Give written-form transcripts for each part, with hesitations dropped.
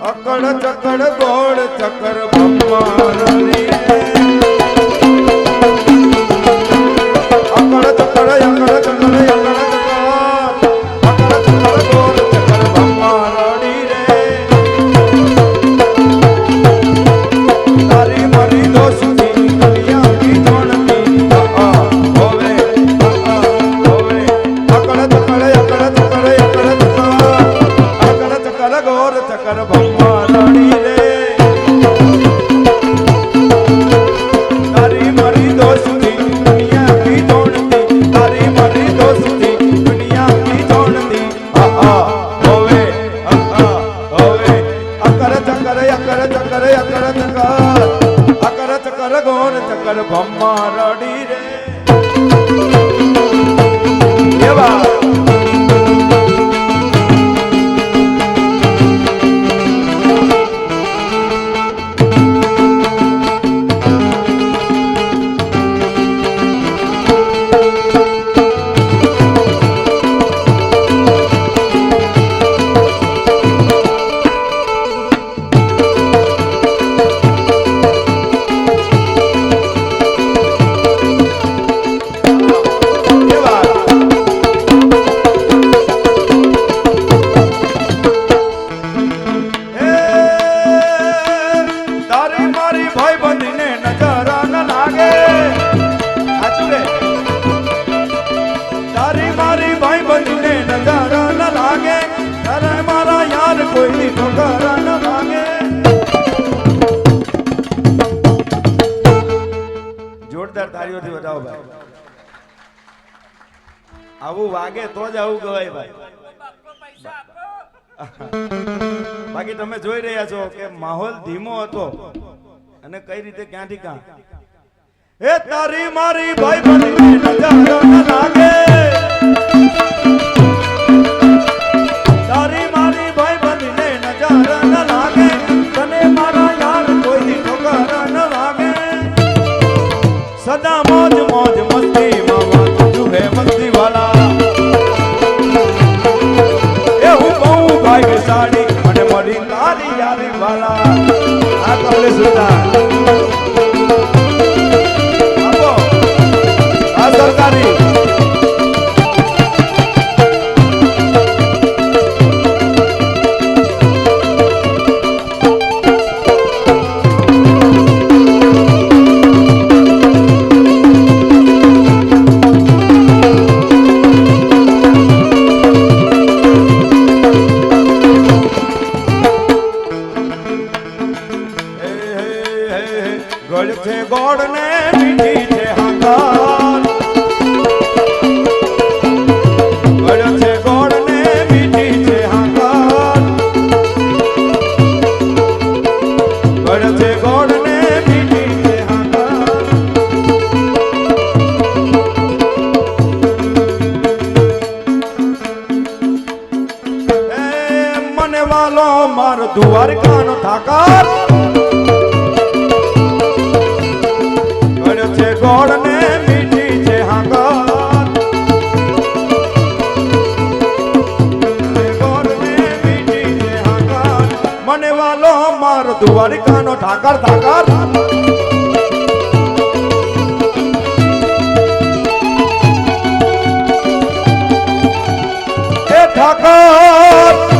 અકડ ચકડ ગોળ ચકર ભમ્મારી રે અકડ ચકડ અકડ ચકડ અકડ ચકડ ગોળ ચકર ભમ્મારી રે તારી મારી દોસ્તી દુનિયા કી જોણતી હોવે હોવે અકડ ચકડ અકડ ચકડ અકડ ચકડ ગોળ ચકર ભમ્મારી રે તારી મારી દોસ્તી દુનિયા કી જોણતી તારી મારી દોસ્તી દુનિયા કી જોણતી હોવે હોવે અકર ચકર અકર ચકર અકર ચકર ગોળ ચકર ભમ્મારી રે એવા તાળીઓથી વધાવો ભાઈ આવું વાગે તો જ આવું ગવાય ભાઈ બાકી તમે જોઈ રહ્યા છો કે માહોલ ધીમો હતો અને કઈ રીતે ક્યાંથી ક્યાં એ તારી મારી ભાઈ બની નજારો ન લાગે તારી મારી ભાઈ બની નજારો ન લાગે તને મારા યાર કોઈ ઠોકર ન લાગે સદા મોજ મોજ મસ્તી મામા તું હે મસ્તી વાલા એ હું બહુ ભાગ્યશાળી મને મળી તારી યારી વાલા આ કવલે સુધા આપો આ સરકારી ગોળ ને મીઠી છે હાંકાર ગળ છે ગોળ ને મીઠી છે હાંકાર ગળ છે ગોળ ને મીઠી છે હાંકાર એ મને વાલો માર દ્વારકાનો થાકાર ગોળ ને મીઠી છે હાંકાર ગોળ ને મીઠી છે હાંકાર મને વાલો માર દ્વારકાનો ઠાકર ઠાકર એ ઠાકર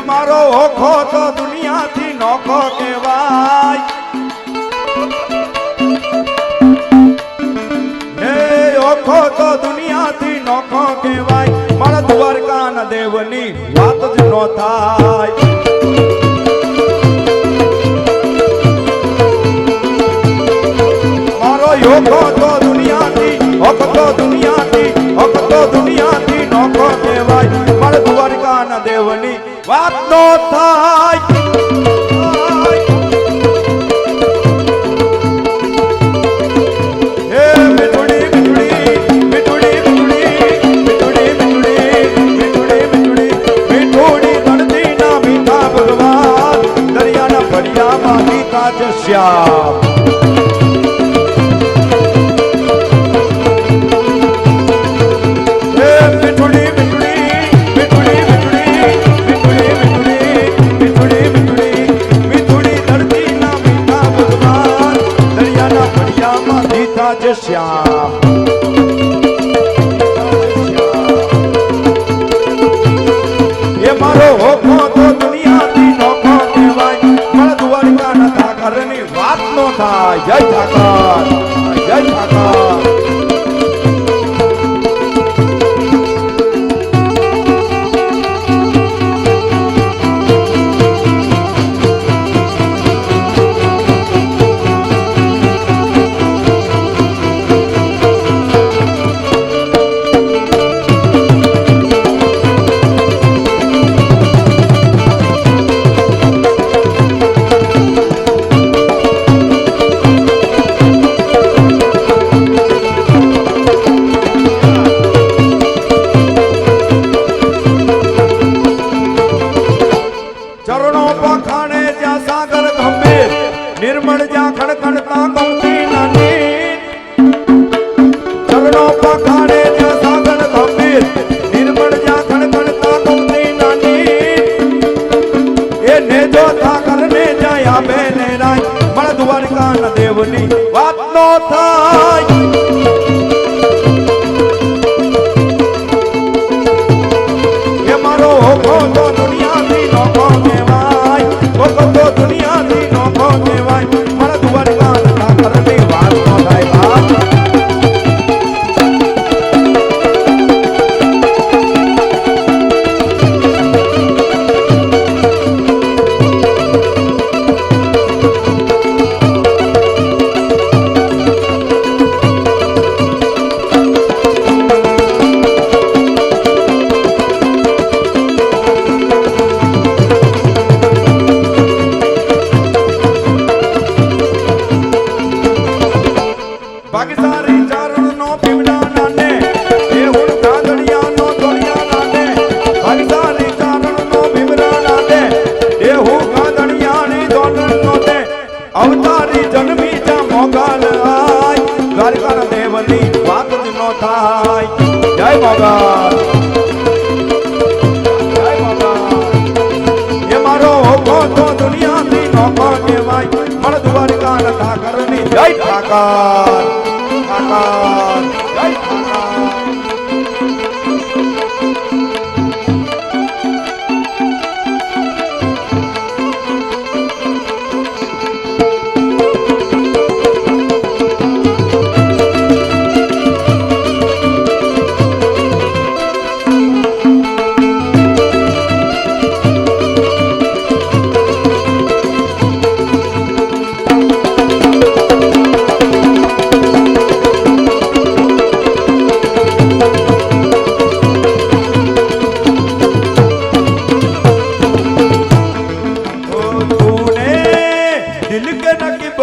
મારો ઓખો તો દુનિયાથી નોખો કહેવાય હે ઓખો તો દુનિયાથી નોખો કહેવાય મારા દ્વારકાના દેવની વાત જ નો થાય મારો ઓખો તો દુનિયાથી નોખો કહેવાય મારા દ્વારકાના દેવની વાત નો થાય હે श्याम। श्याम ये मारो होखो तो दुनिया दी नोखो केवाय मारा द्वारिका ना ठाकरनी વાત નો થાય। જય ઠાકર, જય ઠાકર। निर्मल जा खड़खड़ता गौती नानी चरणों पखाड़े जा सागर गंभीर निर्मल जा खड़खड़ता गौती नानी ये ने जो था करने जाया बेने राय मण द्वारिका न देवनी बात नो थाय। ये मारो होखो तो दुनिया दी नोखो केवाय होखो तो दुनिया दी नोखो केवाय मण द्वारिका न ठाकरनी વાત નો થાય બાપ। ભાગીસારી ચારણનો પીવડા નાને એ હુણ ગાંધડિયાનો તોળિયા નાને ભાગીસારી ચારણનો પીવડા નાને એ હું ગાંધડિયાની દોડનો તે અવતારી જન્મી જા મોગલ આય દ્વારકા દેવની વાત જ નો થાય। જય મોગલ, જય મોગલ। એ મારો હોકો તો દુનિયાથી નોખો કહેવાય મણ દ્વારકા ન ઠાકરની જય ઠાકર, ઠાકર, જય ઠાકર।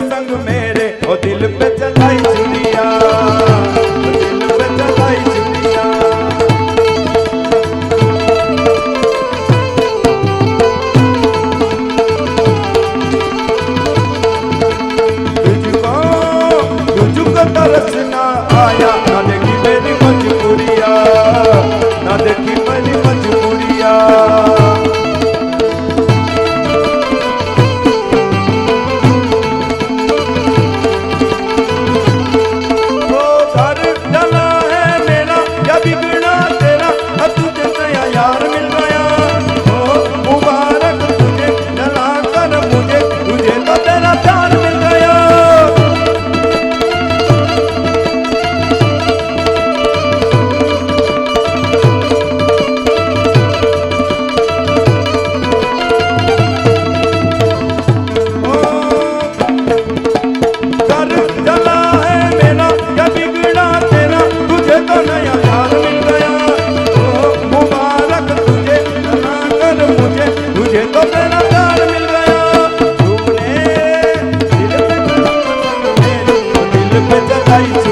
संग मेरे ओ दिल पे चलाई चुड़िया, दिल पे चलाई चुड़िया। तुझको तरस ना आया ना देखी मेरी मजबूरिया, ना देखी मेरी मजबूरिया। दिल पे चलाई